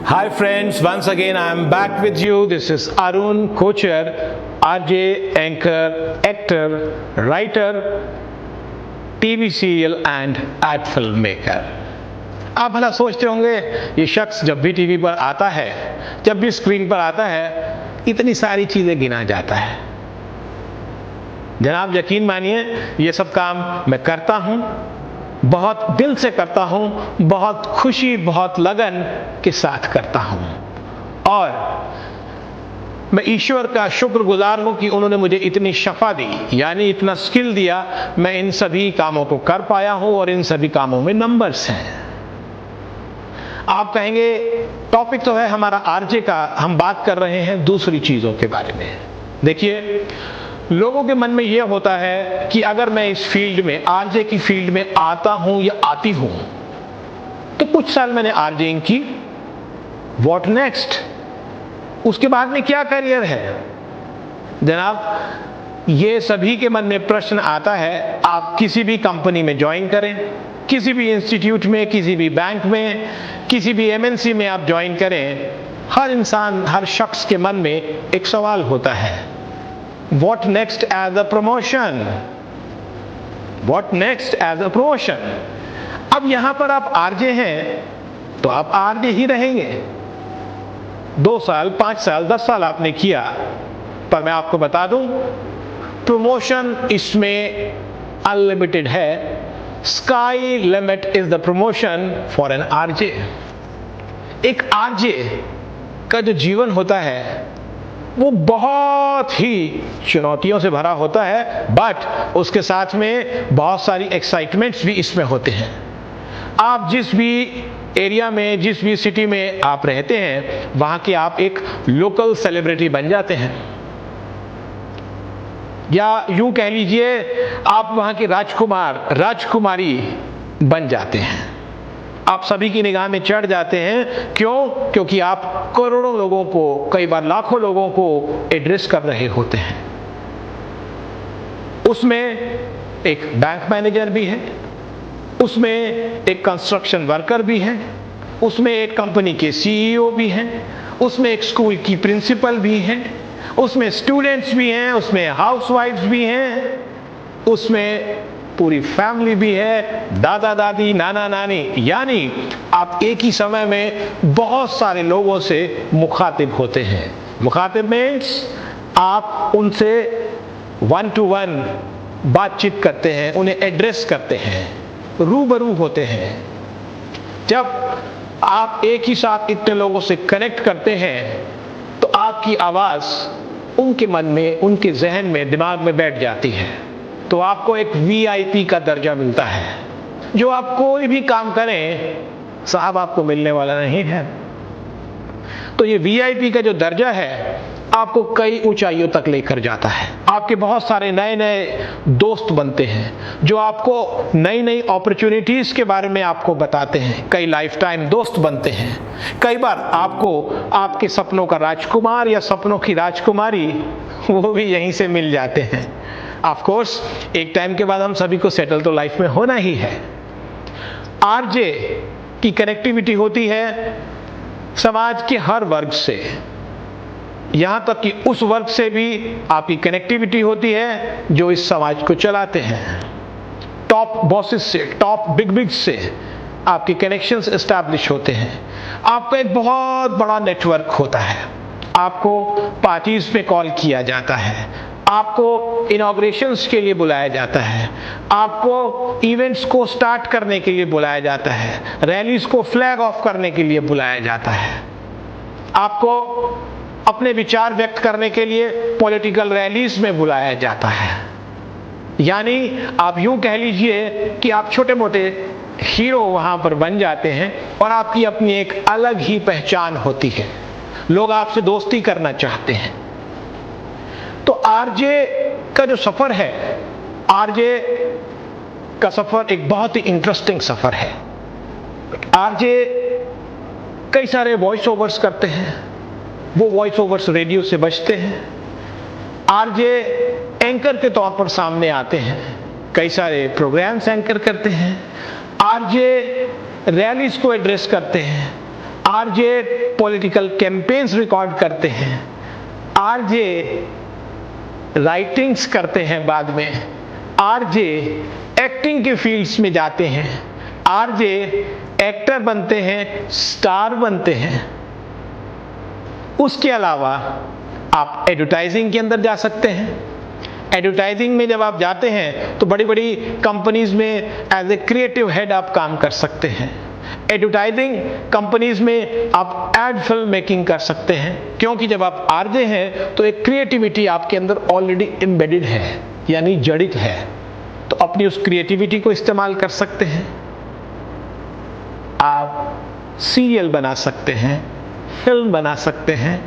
Hi friends, once again I am back with you. This is Arun Kochar, RJ, anchor, actor, writer, TV serial and ad filmmaker. आप भला सोचते होंगे ये शख्स जब भी टीवी पर आता है, जब भी स्क्रीन पर आता है, इतनी सारी चीजें गिना जाता है। जनाब यकीन मानिए ये सब काम मैं करता हूं, बहुत दिल से करता हूं, बहुत खुशी, बहुत लगन के साथ करता हूं और मैं ईश्वर का शुक्रगुजार हूं कि उन्होंने मुझे इतनी शफा दी, यानी इतना स्किल दिया, मैं इन सभी कामों को कर पाया हूं और इन सभी कामों में नंबर्स हैं। आप कहेंगे टॉपिक तो है हमारा आरजे का, हम बात कर रहे हैं दूसरी चीजों के बारे में। देखिए, लोगों के मन में यह होता है कि अगर मैं इस फील्ड में, आरजे की फील्ड में आता हूं या आती हूं, तो कुछ साल मैंने आरजेइंग की, व्हाट नेक्स्ट? उसके बाद में क्या करियर है? जनाब ये सभी के मन में प्रश्न आता है। आप किसी भी कंपनी में ज्वाइन करें, किसी भी इंस्टीट्यूट में, किसी भी बैंक में, किसी भी एमएनसी में आप ज्वाइन करें, हर इंसान, हर शख्स के मन में एक सवाल होता है, What next as a promotion? What next as a promotion? अब यहां पर आप आरजे हैं तो आप आरजे ही रहेंगे। 2 साल, 5 साल, 10 साल आपने किया, पर मैं आपको बता दूं प्रमोशन इसमें अनलिमिटेड है। Sky limit is the promotion for an RJ. एक आरजे का जो जीवन होता है वो बहुत ही चुनौतियों से भरा होता है, बट उसके साथ में बहुत सारी एक्साइटमेंट्स भी इसमें होते हैं। आप जिस भी एरिया में, जिस भी सिटी में आप रहते हैं, वहां के आप एक लोकल सेलिब्रिटी बन जाते हैं, या यूं कह लीजिए आप वहां के राजकुमार, राजकुमारी बन जाते हैं। आप सभी की निगाह में चढ़ जाते हैं। क्यों? क्योंकि आप करोड़ों लोगों को, कई बार लाखों लोगों को एड्रेस कर रहे होते हैं। उसमें एक बैंक मैनेजर भी है, उसमें एक कंस्ट्रक्शन वर्कर भी है, उसमें एक कंपनी के सीईओ भी हैं, उसमें एक स्कूल की प्रिंसिपल भी हैं, उसमें स्टूडेंट्स भी हैं, उसमें हाउसवाइफ्स भी हैं, उसमें पूरी फैमिली भी है, दादा दादी, नाना नानी, यानी आप एक ही समय में बहुत सारे लोगों से मुखातिब होते हैं। मुखातिब मीन्स आप उनसे 1 to 1 बातचीत करते हैं, उन्हें एड्रेस करते हैं, रूबरू होते हैं। जब आप एक ही साथ इतने लोगों से कनेक्ट करते हैं तो आपकी आवाज उनके मन में, उनके जहन में, दिमाग में बैठ जाती है। तो आपको एक वीआईपी का दर्जा मिलता है। जो आप कोई भी काम करें साहब आपको मिलने वाला नहीं है। तो ये वीआईपी का जो दर्जा है आपको कई ऊंचाइयों तक लेकर जाता है। आपके बहुत सारे नए नए दोस्त बनते हैं जो आपको नई नई अपॉर्चुनिटीज के बारे में आपको बताते हैं। कई लाइफ टाइम दोस्त बनते हैं। कई बार आपको आपके सपनों का राजकुमार या सपनों की राजकुमारी वो भी यहीं से मिल जाते हैं। ऑफ कोर्स एक टाइम के बाद हम सभी को सेटल तो लाइफ में होना ही है। आरजे की कनेक्टिविटी होती है समाज के हर वर्ग से, यहां तक कि उस वर्ग से भी आपकी कनेक्टिविटी होती है जो इस समाज को चलाते हैं। टॉप बॉसेस से, टॉप बिग से आपके कनेक्शंस एस्टैब्लिश होते हैं। आपका एक बहुत बड़ा नेटवर्क होता है। आपको पार्टीज पे कॉल किया जाता है, आपको इनॉग्रेशंस के लिए बुलाया जाता है, आपको इवेंट्स को स्टार्ट करने के लिए बुलाया जाता है, रैलीज को फ्लैग ऑफ करने के लिए बुलाया जाता है, आपको अपने विचार व्यक्त करने के लिए पॉलिटिकल रैलीज में बुलाया जाता है। यानी आप यूं कह लीजिए कि आप छोटे मोटे हीरो वहां पर बन जाते हैं और आपकी अपनी एक अलग ही पहचान होती है। लोग आपसे दोस्ती करना चाहते हैं। तो आरजे का जो सफर है, आरजे का सफर एक बहुत ही इंटरेस्टिंग सफर है। आरजे कई सारे वॉइस ओवर्स करते हैं, वो वॉइस ओवर्स रेडियो से बजते हैं। आरजे एंकर के तौर पर सामने आते हैं, कई सारे प्रोग्राम्स एंकर करते हैं। आरजे रैलीज को एड्रेस करते हैं। आरजे पॉलिटिकल कैंपेन्स रिकॉर्ड करते हैं, आरजे राइटिंग्स करते हैं, बाद में आरजे एक्टिंग के फील्ड्स में जाते हैं, आरजे एक्टर बनते हैं, स्टार बनते हैं। उसके अलावा आप एडवर्टाइजिंग के अंदर जा सकते हैं। एडवर्टाइजिंग में जब आप जाते हैं तो बड़ी बड़ी कंपनीज में एज ए क्रिएटिव हेड आप काम कर सकते हैं। एडवर्टाइजिंग कंपनीज में आप एड फिल्म मेकिंग कर सकते हैं, क्योंकि जब आप आरजे हैं तो एक क्रिएटिविटी आपके अंदर ऑलरेडी एम्बेडेड है, यानी जड़ित है, तो अपनी उस क्रिएटिविटी को इस्तेमाल कर सकते हैं। आप सीरियल बना सकते हैं, फिल्म बना सकते हैं,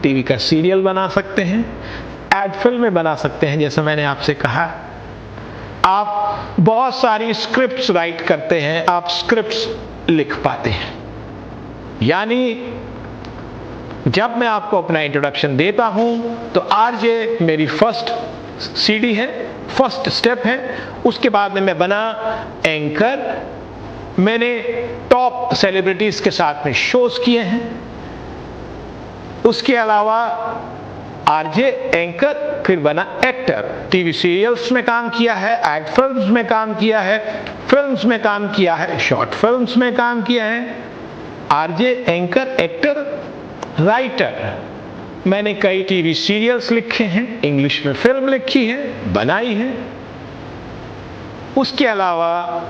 टीवी का सीरियल बना सकते हैं, एड फिल्में बना सकते हैं, जैसे मैंने आपसे कहा। आप बहुत सारी स्क्रिप्ट्स राइट करते हैं, आप स्क्रिप्ट्स लिख पाते हैं। यानी जब मैं आपको अपना इंट्रोडक्शन देता हूं तो आरजे मेरी फर्स्ट सीडी है, फर्स्ट स्टेप है। उसके बाद में मैं बना एंकर, मैंने टॉप सेलिब्रिटीज के साथ में शोज किए हैं। उसके अलावा आरजे एंकर, फिर बना एक्टर, टीवी सीरियल्स में काम किया है, एड फिल्म्स में काम किया है, फिल्म्स में काम किया है, शॉर्ट फिल्म्स में काम किया है। आरजे एंकर, एक्टर, राइटर, मैंने कई टीवी सीरियल्स लिखे हैं, इंग्लिश में फिल्म लिखी है, बनाई है। उसके अलावा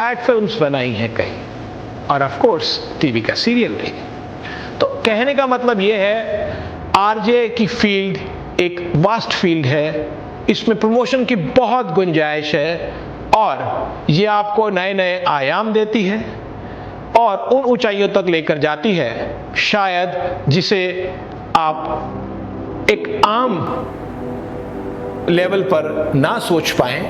एड फिल्म्स बनाई हैं कई, और ऑफ कोर्स टीवी का सीरियल भी। तो कहने का मतलब यह है, आरजे की फील्ड एक वास्ट फील्ड है, इसमें प्रमोशन की बहुत गुंजाइश है, और ये आपको नए नए आयाम देती है और उन ऊंचाइयों तक लेकर जाती है शायद जिसे आप एक आम लेवल पर ना सोच पाएं।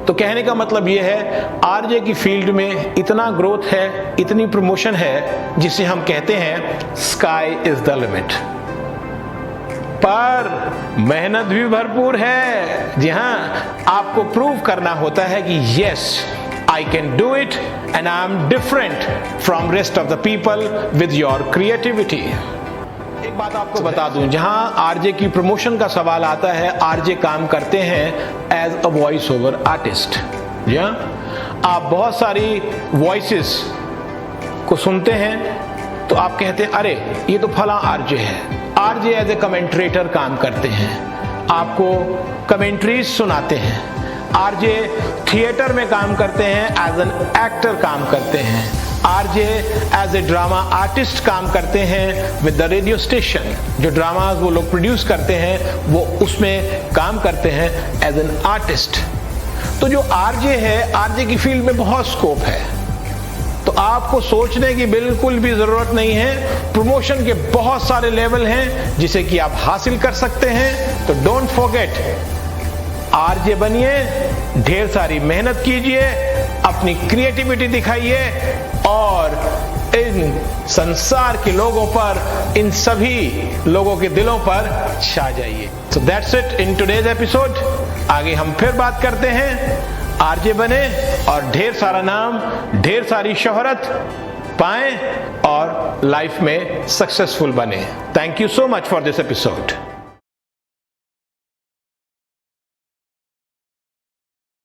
तो कहने का मतलब यह है, आरजे की फील्ड में इतना ग्रोथ है, इतनी प्रमोशन है, जिसे हम कहते हैं स्काई इज द लिमिट। पर मेहनत भी भरपूर है। जी हां, आपको प्रूव करना होता है कि yes, I can do it and I am different from rest of the people with your creativity। एक बात आपको बता दूं, जहां आरजे की प्रमोशन का सवाल आता है, आरजे काम करते हैं as a voice over artist. जी हां, आप बहुत सारी वॉइसेस को सुनते हैं तो आप कहते हैं अरे ये तो फला आरजे है। आरजे एज ए कमेंट्रेटर काम करते हैं, आपको कमेंट्रीज सुनाते हैं। आरजे थिएटर में काम करते हैं, एज एन एक्टर काम करते हैं। RJ as a drama artist काम करते हैं विद द रेडियो स्टेशन। जो ड्रामाज वो लोग प्रोड्यूस करते हैं वो उसमें काम करते हैं एज एन आर्टिस्ट। तो जो आरजे है, आरजे की फील्ड में बहुत स्कोप है, तो आपको सोचने की बिल्कुल भी जरूरत नहीं है। प्रमोशन के बहुत सारे लेवल हैं जिसे कि आप हासिल कर सकते हैं। तो डोंट फॉरगेट, आरजे बनिए, ढेर सारी मेहनत कीजिए, अपनी क्रिएटिविटी दिखाइए और इन संसार के लोगों पर, इन सभी लोगों के दिलों पर छा जाइए। So that's it in today's episode. आगे हम फिर बात करते हैं। आरजे बने और ढेर सारा नाम, ढेर सारी शोहरत पाएं और लाइफ में सक्सेसफुल बने। Thank you so much for this episode.